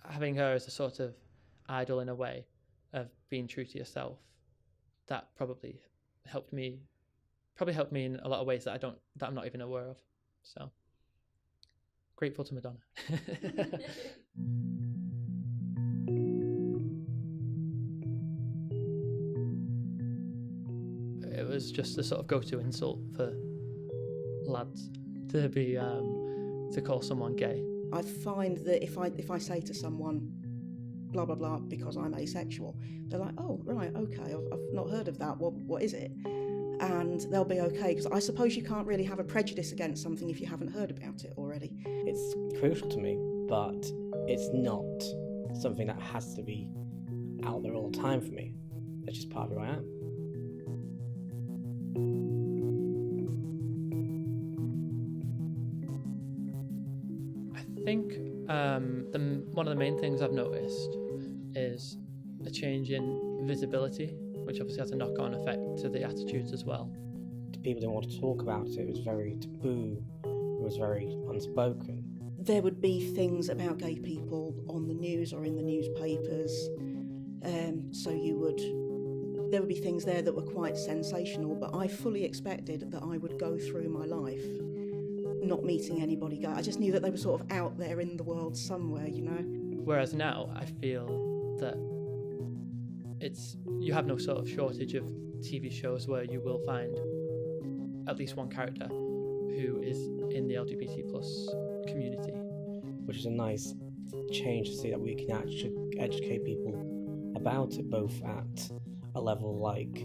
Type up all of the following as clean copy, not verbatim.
having her as a sort of idol in a way of being true to yourself, that probably helped me in a lot of ways that I'm not even aware of. So grateful to Madonna. It was just a sort of go-to insult for lads to be to call someone gay. I find that if I say to someone blah blah blah because I'm asexual, they're like, oh right, okay, I've not heard of that. What is it? And they'll be okay, because I suppose you can't really have a prejudice against something if you haven't heard about it already. It's crucial to me, but it's not something that has to be out there all the time for me. It's just part of who I am. I think one of the main things I've noticed is a change in visibility, which obviously has a knock-on effect to the attitudes as well. People didn't want to talk about it. It was very taboo. It was very unspoken. There would be things about gay people on the news or in the newspapers, so there would be things there that were quite sensational, but I fully expected that I would go through my life not meeting anybody gay. I just knew that they were sort of out there in the world somewhere, you know. Whereas now I feel that you have no sort of shortage of TV shows where you will find at least one character who is in the LGBT plus community. Which is a nice change to see that we can actually educate people about it, both at a level like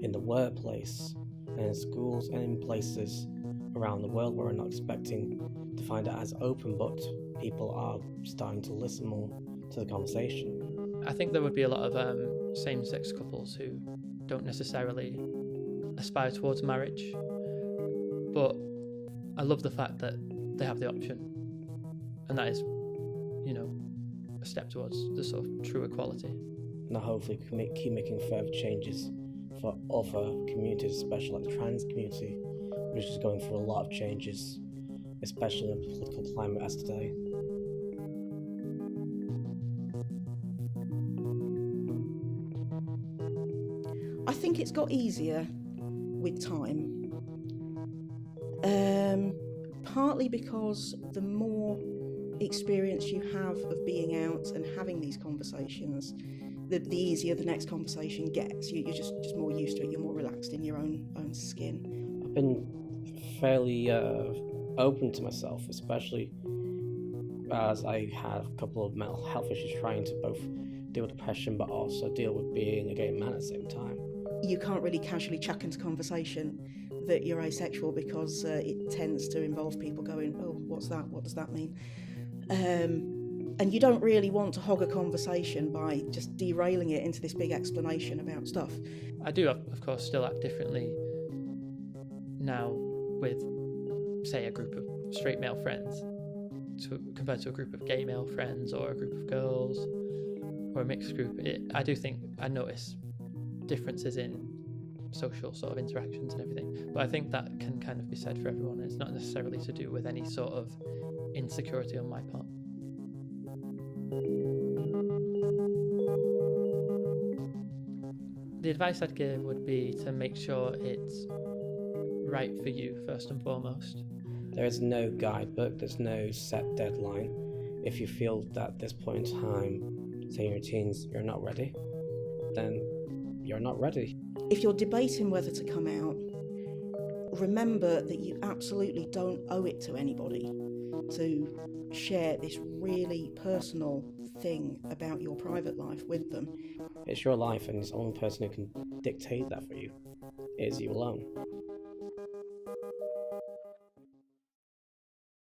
in the workplace and in schools and in places around the world where we're not expecting to find it as open, but people are starting to listen more to the conversation. I think there would be a lot of same-sex couples who don't necessarily aspire towards marriage, but I love the fact that they have the option, and that is, you know, a step towards the sort of true equality. Now hopefully we can keep making further changes for other communities, especially like the trans community, which is going through a lot of changes, especially in the political climate as today. I think it's got easier with time, partly because the more experience you have of being out and having these conversations, the easier the next conversation gets. You're just more used to it, you're more relaxed in your own skin. I've been fairly open to myself, especially as I have a couple of mental health issues, trying to both deal with depression but also deal with being a gay man at the same time. You can't really casually chuck into conversation that you're asexual, because it tends to involve people going, oh, what's that? What does that mean? And you don't really want to hog a conversation by just derailing it into this big explanation about stuff. I do, of course, still act differently now with, say, a group of straight male friends compared to a group of gay male friends or a group of girls or a mixed group. I do think I notice differences in social sort of interactions and everything, but I think that can kind of be said for everyone. It's not necessarily to do with any sort of insecurity on my part. The advice I'd give would be to make sure it's right for you first and foremost. There is no guidebook, there's no set deadline. If you feel that at this point in time, say in your teens, you're not ready, then you're not ready. If you're debating whether to come out, remember that you absolutely don't owe it to anybody to share this really personal thing about your private life with them. It's your life, and it's the only person who can dictate that for you is you alone.